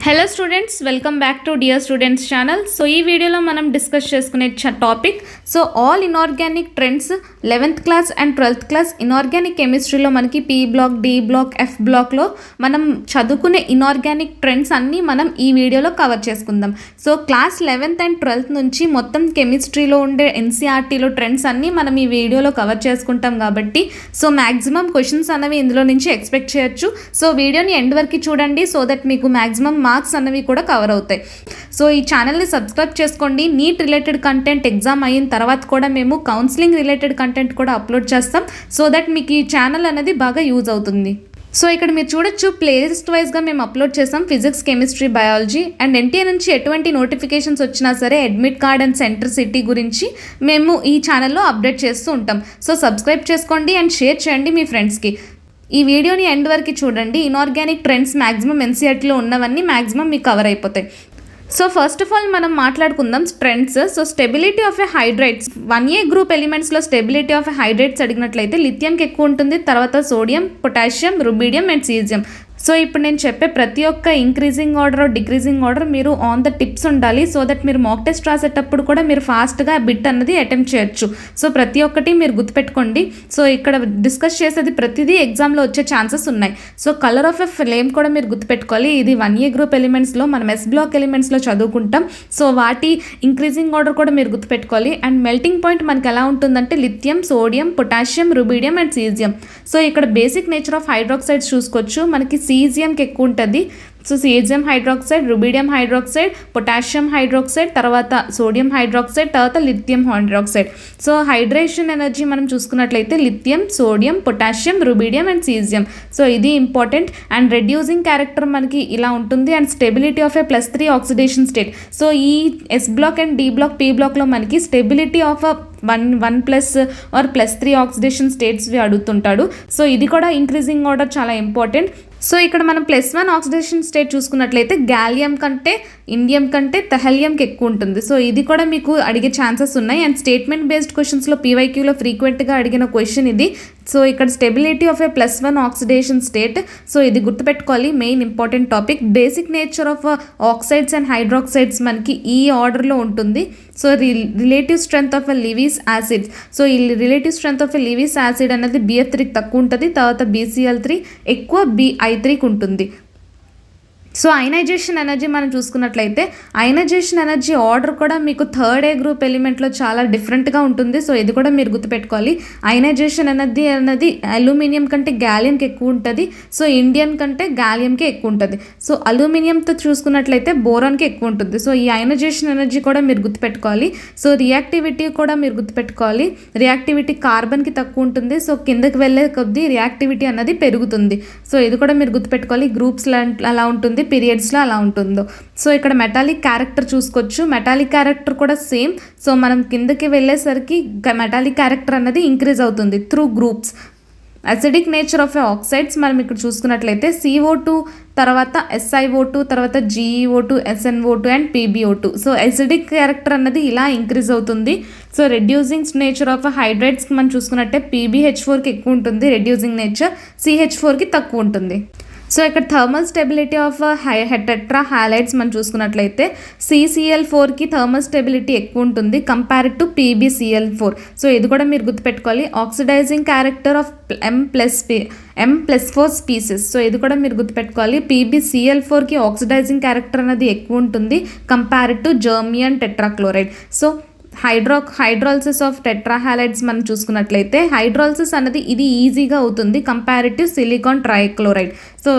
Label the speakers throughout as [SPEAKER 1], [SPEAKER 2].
[SPEAKER 1] Hello students, welcome back to dear students channel. So ఈ వీడియోలో మనం డిస్కస్ చేసుకునే topic all inorganic trends 11th class and 12th class inorganic కెమిస్ట్రీలో మనకి P block, D block, F బ్లాక్లో మనం చదువుకునే ఇన్ఆర్గానిక్ ట్రెండ్స్ అన్నీ మనం ఈ వీడియోలో కవర్ చేసుకుందాం. So class 11th and 12th నుంచి మొత్తం కెమిస్ట్రీలో ఉండే ఎన్సీఆర్టీలో ట్రెండ్స్ అన్నీ మనం ఈ వీడియోలో కవర్ చేసుకుంటాం కాబట్టి మ్యాక్సిమం క్వశ్చన్స్ అనేవి ఇందులో నుంచి ఎక్స్పెక్ట్ చేయొచ్చు. సో వీడియోని ఎండ్ వరకు చూడండి సో దట్ మీకు మ్యాక్సిమం మార్క్స్ అన్నవి కూడా కవర్ అవుతాయి. సో ఈ ఛానల్ని సబ్స్క్రైబ్ చేసుకోండి. నీట్ రిలేటెడ్ కంటెంట్ ఎగ్జామ్ అయిన తర్వాత కూడా మేము కౌన్సిలింగ్ రిలేటెడ్ కంటెంట్ కూడా అప్లోడ్ చేస్తాం సో దట్ మీకు ఈ ఛానల్ అనేది బాగా యూజ్ అవుతుంది. సో ఇక్కడ మీరు చూడొచ్చు, ప్లేలిస్ట్ వైజ్గా మేము అప్లోడ్ చేసాం physics, chemistry, biology and NTA నుంచి ఎటువంటి నోటిఫికేషన్స్ వచ్చినా సరే admit card and centre city గురించి మేము ఈ ఛానల్లో అప్డేట్ చేస్తూ ఉంటాం. సో సబ్స్క్రైబ్ చేసుకోండి అండ్ షేర్ చేయండి మీ ఫ్రెండ్స్కి. ఈ వీడియోని ఎండ్ వరకు చూడండి. ఇన్ఆర్గానిక్ ట్రెండ్స్ మ్యాక్సిమం ఎన్సీఆర్టీలో ఉన్నవన్నీ మ్యాక్సిమం మీకు కవర్ అయిపోతాయి. సో ఫస్ట్ ఆఫ్ ఆల్ మనం మాట్లాడుకుందాం trends. So stability of a hydrides 1A group ఎలిమెంట్స్లో స్టెబిలిటీ ఆఫ్ ఎ హైడ్రైడ్స్ అడిగినట్లయితే లిథియంకి ఎక్కువ ఉంటుంది, తర్వాత sodium, potassium, rubidium and caesium. So ఇప్పుడు నేను చెప్పే ప్రతి ఒక్క ఇంక్రీజింగ్ ఆర్డర్, డిక్రీజింగ్ ఆర్డర్ మీరు ఆన్ ద టిప్స్ ఉండాలి సో దట్ మీరు మాక్ టెస్ట్ రాసేటప్పుడు కూడా మీరు ఫాస్ట్గా బిట్ అన్నది అటెంప్ట్ చేయొచ్చు. సో ప్రతి ఒక్కటి మీరు గుర్తుపెట్టుకోండి. సో ఇక్కడ డిస్కస్ చేసేది ప్రతిదీ ఎగ్జామ్లో వచ్చే ఛాన్సెస్ ఉన్నాయి. So colour of a flame కూడా మీరు గుర్తుపెట్టుకోవాలి. ఇది 1A గ్రూప్ ఎలిమెంట్స్లో మనం ఎస్ బ్లాక్ ఎలిమెంట్స్లో చదువుకుంటాం. సో వాటి ఇంక్రీజింగ్ ఆర్డర్ కూడా మీరు గుర్తుపెట్టుకోవాలి. అండ్ మెల్టింగ్ పాయింట్ మనకి ఎలా ఉంటుందంటే lithium, sodium, potassium, rubidium and caesium. So ఇక్కడ బేసిక్ నేచర్ ఆఫ్ హైడ్రాక్సైడ్స్ చూసుకోవచ్చు. మనకి సీజియంకి ఎక్కువ ఉంటుంది. So caesium hydroxide, rubidium hydroxide, potassium hydroxide, తర్వాత సోడియం హైడ్రాక్సైడ్, తర్వాత lithium hydroxide. So hydration energy మనం చూసుకున్నట్లయితే lithium, sodium, potassium, rubidium and caesium. So ఇది ఇంపార్టెంట్. అండ్ రెడ్యూసింగ్ క్యారెక్టర్ మనకి ఇలా ఉంటుంది. And stability of a +3 oxidation state. So ఈ S block and D block, P బ్లాక్లో మనకి stability of +1 or +3 oxidation states అడుగుతుంటాడు. సో ఇది కూడా ఇంక్రీజింగ్ ఆర్డర్ చాలా ఇంపార్టెంట్. సో ఇక్కడ మనం +1 ఆక్సిడేషన్ స్టేట్ చూసుకున్నట్లయితే గ్యాలియం కంటే, ఇండియం కంటే తెహలియంకి ఎక్కువ ఉంటుంది. సో ఇది కూడా మీకు అడిగే ఛాన్సెస్ ఉన్నాయి. అండ్ స్టేట్మెంట్ బేస్డ్ క్వశ్చన్స్లో పీవైక్యూలో ఫ్రీక్వెంట్గా అడిగిన క్వశ్చన్ ఇది. సో ఇక్కడ stability of a +1 oxidation state. So ఇది గుర్తుపెట్టుకోవాలి, main important topic. Basic nature of oxides and hydroxides మనకి ఈ ఆర్డర్లో ఉంటుంది. So relative strength of a Lewis acid. So ఈ relative strength of a Lewis acid అనేది BF3కి తక్కువ ఉంటుంది, తర్వాత BCl3 ఎక్కువ, BI3కి ఉంటుంది. సో అయనైజేషన్ ఎనర్జీ మనం చూసుకున్నట్లయితే అయనైజేషన్ ఎనర్జీ ఆర్డర్ కూడా మీకు 3A గ్రూప్ ఎలిమెంట్లో చాలా డిఫరెంట్గా ఉంటుంది. సో ఇది కూడా మీరు గుర్తుపెట్టుకోవాలి. అయనైజేషన్ ఎనర్జీ అనేది అల్యూమినియం కంటే గ్యాలియంకి ఎక్కువ ఉంటుంది. సో ఇండియం కంటే గ్యాలియంకి ఎక్కువ ఉంటుంది. సో అల్యూమినియంతో చూసుకున్నట్లయితే బోరాన్కి ఎక్కువ ఉంటుంది. సో ఈ అయనైజేషన్ ఎనర్జీ కూడా మీరు గుర్తుపెట్టుకోవాలి. సో రియాక్టివిటీ కూడా మీరు గుర్తుపెట్టుకోవాలి. రియాక్టివిటీ కార్బన్కి తక్కువ ఉంటుంది. సో కిందకి వెళ్ళే కొద్దీ రియాక్టివిటీ అన్నది పెరుగుతుంది. సో ఇది కూడా మీరు గుర్తుపెట్టుకోవాలి. గ్రూప్స్లో అలా ఉంటుంది, పీరియడ్స్లో అలా ఉంటుందో. సో ఇక్కడ మెటాలిక్ క్యారెక్టర్ చూసుకోవచ్చు. మెటాలిక్ క్యారెక్టర్ కూడా సేమ్. సో మనం కిందకి వెళ్ళేసరికి మెటాలిక్ క్యారెక్టర్ అనేది ఇంక్రీజ్ అవుతుంది through groups. Acidic nature of oxides మనం ఇక్కడ చూసుకున్నట్లయితే CO2, తర్వాత SiO2, తర్వాత GeO2, SnO2 and PbO2. So acidic character అన్నది ఇలా ఇంక్రీజ్ అవుతుంది. So reducing nature of hydrides మనం చూసుకున్నట్టే PbH4కి ఎక్కువ ఉంటుంది రెడ్యూసింగ్ నేచర్, CH4కి తక్కువ ఉంటుంది. సో ఇక్కడ thermal stability of tetra halides మనం చూసుకున్నట్లయితే CCl4కి థర్మల్ స్టెబిలిటీ ఎక్కువ ఉంటుంది కంపేర్డ్ టు PbCl4. సో ఇది కూడా మీరు గుర్తుపెట్టుకోవాలి. Oxidising character of M+4 species. So ఇది కూడా మీరు గుర్తుపెట్టుకోవాలి. PbCl4కి ఆక్సిడైజింగ్ క్యారెక్టర్ అనేది ఎక్కువ ఉంటుంది compared to germanium tetrachloride. So hydrolysis of tetrahalides మనం చూసుకున్నట్లయితే హైడ్రాలసిస్ అనేది ఇది ఈజీగా అవుతుంది కంపారిటివ్ సిలికాన్ ట్రైక్లోరైడ్. సో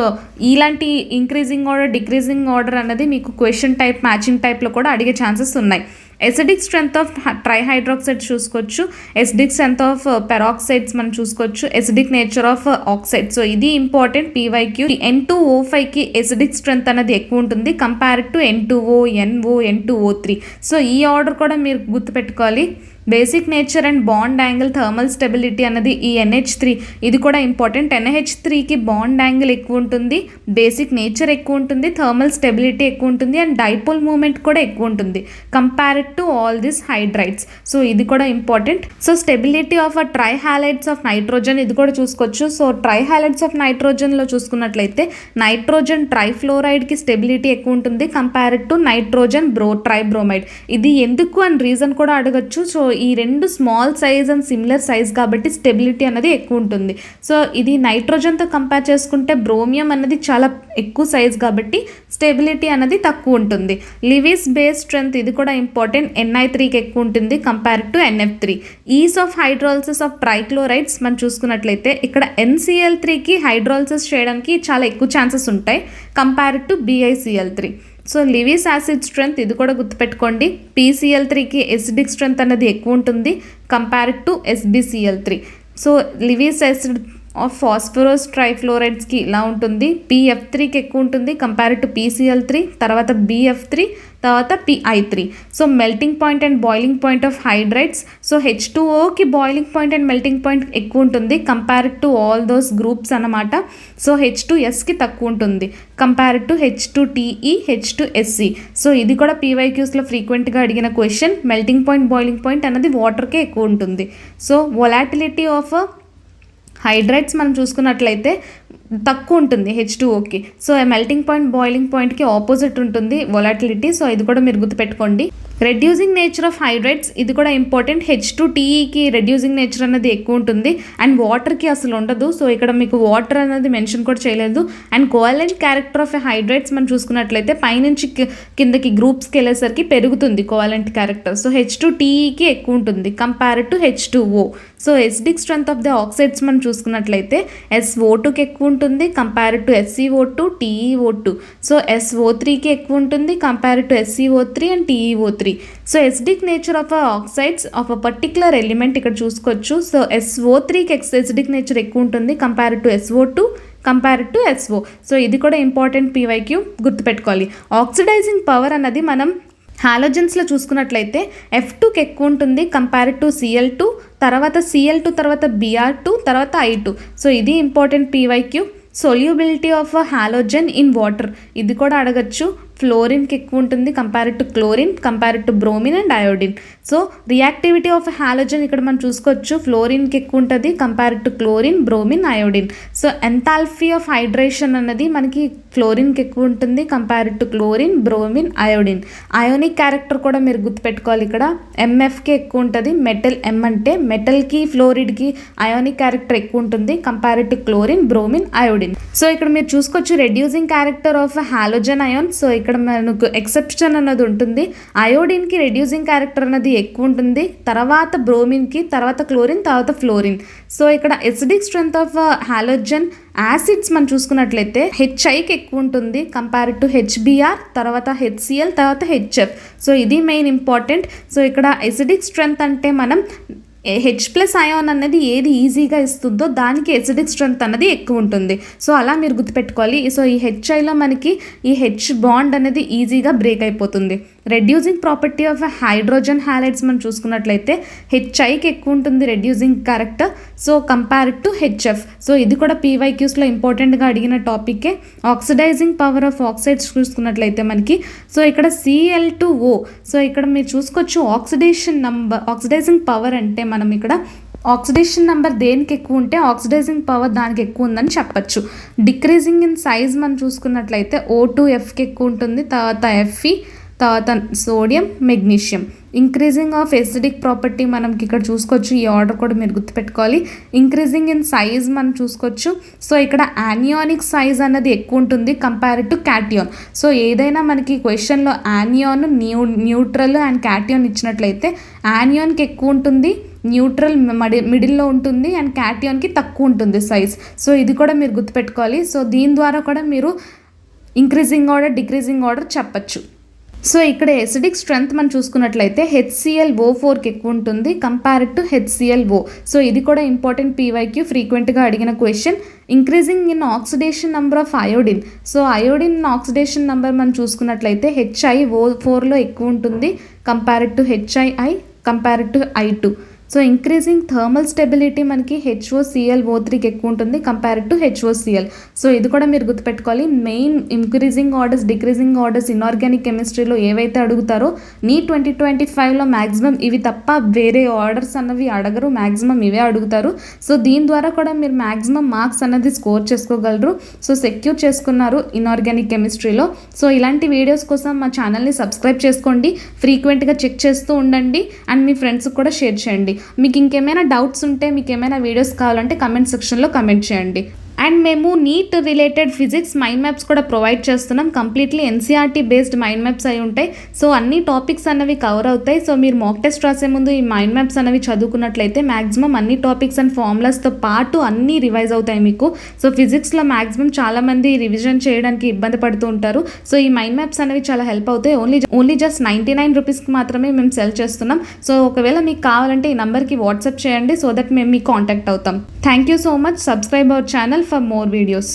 [SPEAKER 1] ఇలాంటి ఇంక్రీజింగ్ ఆర్డర్, డిక్రీజింగ్ ఆర్డర్ అనేది మీకు క్వశ్చన్ టైప్, మ్యాచింగ్ టైప్లో కూడా అడిగే ఛాన్సెస్ ఉన్నాయి. ఎసిడిక్ స్ట్రెంత్ ఆఫ్ ట్రైహైడ్రాక్సైడ్స్ చూసుకోవచ్చు. ఎసిడిక్ స్ట్రెంత్ ఆఫ్ పెరాక్సైడ్స్ మనం చూసుకోవచ్చు. Acidic nature of oxide. So ఇది ఇంపార్టెంట్ పీవైక్యూ. N2O5కి ఎసిడిక్ స్ట్రెంత్ అనేది ఎక్కువ ఉంటుంది compared to N2O, NO, N2O3. So ఈ ఆర్డర్ కూడా మీరు గుర్తుపెట్టుకోవాలి. Basic nature and bond angle thermal stability అన్నది ఈ NH3 ఇది కూడా ఇంపార్టెంట్. NH3కి బాండ్ యాంగిల్ ఎక్కువ ఉంటుంది, బేసిక్ నేచర్ ఎక్కువ ఉంటుంది, థర్మల్ స్టెబిలిటీ ఎక్కువ ఉంటుంది అండ్ డైపోల్ మూమెంట్ కూడా ఎక్కువ ఉంటుంది compared to all this hydrides. So ఇది కూడా important. So stability of a try halides of nitrogen ఇది కూడా చూసుకోవచ్చు. సో ట్రై హ్యాలైడ్స్ ఆఫ్ నైట్రోజన్లో చూసుకున్నట్లయితే నైట్రోజన్ ట్రైఫ్లోరైడ్కి స్టెబిలిటీ ఎక్కువ ఉంటుంది కంపేర్డ్ టు నైట్రోజన్ ట్రైబ్రోమైడ్. ఇది ఎందుకు అని రీజన్ కూడా అడగచ్చు. సో ఈ రెండు small size and similar size కాబట్టి స్టెబిలిటీ అనేది ఎక్కువ ఉంటుంది. సో ఇది నైట్రోజన్తో కంపేర్ చేసుకుంటే బ్రోమియం అనేది చాలా ఎక్కువ సైజ్ కాబట్టి స్టెబిలిటీ అనేది తక్కువ ఉంటుంది. లివిస్ బేస్ స్ట్రెంత్ ఇది కూడా ఇంపార్టెంట్. Ni3కి ఎక్కువ ఉంటుంది compare to NF3. Ease of hydrolysis of trichlorides మనం చూసుకున్నట్లయితే ఇక్కడ NCl3కి హైడ్రాలసిస్ చేయడానికి చాలా ఎక్కువ ఛాన్సెస్ ఉంటాయి compare to BiCl3. So Lewis acid strength ఇది కూడా గుర్తుపెట్టుకోండి. PCl3కి ఎసిడిక్ స్ట్రెంత్ అనేది ఎక్కువ ఉంటుంది compare to SbCl3. So Lewis acid of phosphorus ట్రైఫ్లోరైడ్స్కి ఇలా ఉంటుంది. PF3కి ఎక్కువ ఉంటుంది కంపేర్ టు PCl3, తర్వాత BF3, తర్వాత PI3. So melting point and boiling point of hydrides. So H2Oకి boiling point and melting point ఎక్కువ ఉంటుంది compare to all those groups అన్నమాట. సో H2Sకి తక్కువ ఉంటుంది compare to H2TE, H2SC. So ఇది కూడా PYQస్లో ఫ్రీక్వెంట్గా అడిగిన question. Melting point boiling point అనేది వాటర్కే ఎక్కువ ఉంటుంది. సో వొలాటిలిటీ ఆఫ్ హైడ్రైడ్స్ మనం చూసుకున్నట్లయితే తక్కువ ఉంటుంది H2Oకి. సో మెల్టింగ్ పాయింట్ బాయిలింగ్ పాయింట్కి ఆపోజిట్ ఉంటుంది వొలాటిలిటీ. సో ఇది కూడా మీరు గుర్తుపెట్టుకోండి. రెడ్యూసింగ్ నేచర్ ఆఫ్ హైడ్రైడ్స్ ఇది కూడా ఇంపార్టెంట్. H2TEకి రెడ్యూసింగ్ నేచర్ అనేది ఎక్కువ ఉంటుంది అండ్ వాటర్కి అసలు ఉండదు. సో ఇక్కడ మీకు వాటర్ అనేది మెన్షన్ కూడా చేయలేదు. And covalent character of hydrides మనం చూసుకున్నట్లయితే పైనుంచి కిందకి గ్రూప్స్కి వెళ్ళేసరికి పెరుగుతుంది కోవలెంట్ క్యారెక్టర్. సో H2TEకి ఎక్కువ ఉంటుంది compare to H2O. So acidic strength of the oxides మనం చూసుకున్నట్లయితే SO2కి ఎక్కువ ఉంటుంది compare to SeO2, TeO2. So SO3కి ఎక్కువ ఉంటుంది compare to SeO3 and TeO3. So acidic nature of oxides of a particular element ఇక్కడ చూసుకోవచ్చు. సో SO3కి ఎసిడిక్ నేచర్ ఎక్కువ ఉంటుంది compare to SO2, compare to SO. So ఇది కూడా ఇంపార్టెంట్ PYQ గుర్తుపెట్టుకోవాలి. Oxidising power అన్నది మనం హాలోజన్స్లో చూసుకున్నట్లయితే F2కి ఎక్కువ ఉంటుంది కంపేర్ టు Cl2, తర్వాత Cl2 తర్వాత Br2 తర్వాత I2. సో ఇది important PYQ. Solubility of halogen in water ఇది కూడా అడగచ్చు. ఫ్లోరిన్కి ఎక్కువ ఉంటుంది compare to chlorine, compare to bromine and iodine. So reactivity of halogen ఇక్కడ మనం చూసుకోవచ్చు. ఫ్లోరిన్కి ఎక్కువ ఉంటుంది compare to chlorine, bromine, iodine. So enthalpy of hydration అన్నది మనకి ఫ్లోరిన్కి ఎక్కువ ఉంటుంది compare to chlorine, bromine, iodine. Ionic character కూడా మీరు గుర్తుపెట్టుకోవాలి. ఇక్కడ MFకి ఎక్కువ ఉంటుంది. మెటల్ M అంటే మెటల్కి ఫ్లోరిడ్కి అయోనిక్ క్యారెక్టర్ ఎక్కువ ఉంటుంది compare to chlorine, bromine, iodine. So ఇక్కడ మీరు చూసుకోవచ్చు reducing character of halogen ion. So ఇక్కడ మనకు ఎక్సెప్షన్ అన్నది ఉంటుంది. అయోడిన్కి రెడ్యూసింగ్ క్యారెక్టర్ అనేది ఎక్కువ ఉంటుంది, తర్వాత బ్రోమిన్కి, తర్వాత క్లోరిన్, తర్వాత ఫ్లోరిన్. సో ఇక్కడ acidic strength of halogen acids మనం చూసుకున్నట్లయితే HIకి ఎక్కువ ఉంటుంది కంపేర్ టు HBr, తర్వాత HCl, తర్వాత HF. సో ఇది మెయిన్ ఇంపార్టెంట్. సో ఇక్కడ ఎసిడిక్ స్ట్రెంత్ అంటే మనం H+ అయాన్ అనేది ఏది ఈజీగా ఇస్తుందో దానికి ఎసిడిక్ స్ట్రెంత్ అనేది ఎక్కువ ఉంటుంది. సో అలా మీరు గుర్తుపెట్టుకోవాలి. సో ఈ HIలో మనకి ఈ H బాండ్ అనేది ఈజీగా బ్రేక్ అయిపోతుంది. Reducing property of hydrogen halides మనం చూసుకున్నట్లయితే HIకి ఎక్కువ ఉంటుంది reducing character. So compare to HF. So ఇది కూడా PYQస్లో ఇంపార్టెంట్గా అడిగిన టాపికే. ఆక్సిడైజింగ్ పవర్ ఆఫ్ ఆక్సైడ్స్ చూసుకున్నట్లయితే మనకి సో ఇక్కడ Cl2O. సో ఇక్కడ మీరు చూసుకోవచ్చు ఆక్సిడైజింగ్ పవర్ అంటే మనం ఇక్కడ ఆక్సిడేషన్ నెంబర్ దేనికి ఎక్కువ ఉంటే ఆక్సిడైజింగ్ పవర్ దానికి ఎక్కువ ఉందని చెప్పచ్చు. డిక్రీజింగ్ ఇన్ సైజ్ మనం చూసుకున్నట్లయితే O2Fకి ఎక్కువ ఉంటుంది, తర్వాత Fe, తర్వాత sodium, magnesium. Increasing of acidic property మనకి ఇక్కడ చూసుకోవచ్చు. ఈ ఆర్డర్ కూడా మీరు గుర్తుపెట్టుకోవాలి. ఇంక్రీజింగ్ ఇన్ సైజ్ మనం చూసుకోవచ్చు. సో ఇక్కడ యానియానిక్ సైజ్ అన్నది ఎక్కువ ఉంటుంది కంపేర్ టు క్యాటియాన్. సో ఏదైనా మనకి క్వశ్చన్లో యానియాన్, న్యూట్రల్ అండ్ క్యాటియాన్ ఇచ్చినట్లయితే యానియాన్కి ఎక్కువ ఉంటుంది, న్యూట్రల్ మిడిల్లో ఉంటుంది అండ్ క్యాటియాన్కి తక్కువ ఉంటుంది సైజ్. సో ఇది కూడా మీరు గుర్తుపెట్టుకోవాలి. సో దీని ద్వారా కూడా మీరు ఇంక్రీజింగ్ ఆర్డర్, డిక్రీజింగ్ ఆర్డర్ చెప్పచ్చు. సో ఇక్కడ ఎసిడిక్ స్ట్రెంత్ మనం చూసుకున్నట్లయితే HClO4కి ఎక్కువ ఉంటుంది కంపేర్ టు HClO. సో ఇది కూడా ఇంపార్టెంట్ PYQ ఫ్రీక్వెంట్గా అడిగిన question. Increasing in oxidation number of iodine. So iodine oxidation number మనం చూసుకున్నట్లయితే HiO4లో ఎక్కువ ఉంటుంది compare to HiI, compared to I2. So increasing thermal stability మనకి HOCl(O3)కి ఎక్కువ ఉంటుంది కంపేర్డ్ టు HOCl. సో ఇది కూడా మీరు గుర్తుపెట్టుకోవాలి. Main increasing orders, decreasing orders inorganic కెమిస్ట్రీలో ఏవైతే అడుగుతారో నీట్ 2025లో మ్యాక్సిమం ఇవి తప్ప వేరే ఆర్డర్స్ అన్నవి అడగరు, మ్యాక్సిమం ఇవే అడుగుతారు. సో దీని ద్వారా కూడా మీరు మ్యాక్సిమం మార్క్స్ అన్నది స్కోర్ చేసుకోగలరు. సో సెక్యూర్ చేసుకున్నారు ఇన్ఆర్గానిక్ కెమిస్ట్రీలో. సో ఇలాంటి వీడియోస్ కోసం మా ఛానల్ని సబ్స్క్రైబ్ చేసుకోండి, ఫ్రీక్వెంట్గా చెక్ చేస్తూ ఉండండి అండ్ మీ ఫ్రెండ్స్కి కూడా షేర్ చేయండి. మీకు ఇంకేమైనా డౌట్స్ ఉంటే, మీకు ఏమైనా వీడియోస్ కావాలంటే కమెంట్ సెక్షన్లో కమెంట్ చేయండి. అండ్ మేము NEET related physics mind maps కూడా ప్రొవైడ్ చేస్తున్నాం. Completely NCERT based mind maps అయి ఉంటాయి. సో అన్ని టాపిక్స్ అన్నవి కవర్ అవుతాయి. సో మీరు మాక్ టెస్ట్ రాసే ముందు ఈ మైండ్ మ్యాప్స్ అనేవి చదువుకున్నట్లయితే మ్యాక్సిమం అన్ని టాపిక్స్ అండ్ ఫార్ములాస్తో పాటు అన్నీ రివైజ్ అవుతాయి మీకు. సో ఫిజిక్స్లో మ్యాక్సిమం చాలామంది రివిజన్ చేయడానికి ఇబ్బంది పడుతూ ఉంటారు. సో ఈ మైండ్ మ్యాప్స్ అనేవి చాలా హెల్ప్ అవుతాయి. ఓన్లీ జస్ట్ 99 రూపీస్కి మాత్రమే మేము సెల్ చేస్తున్నాం. సో ఒకవేళ మీకు కావాలంటే ఈ నెంబర్కి వాట్సాప్ చేయండి సో దట్ మేము మీకు కాంటాక్ట్ అవుతాం. Thank you so much. Subscribe our channel for more videos.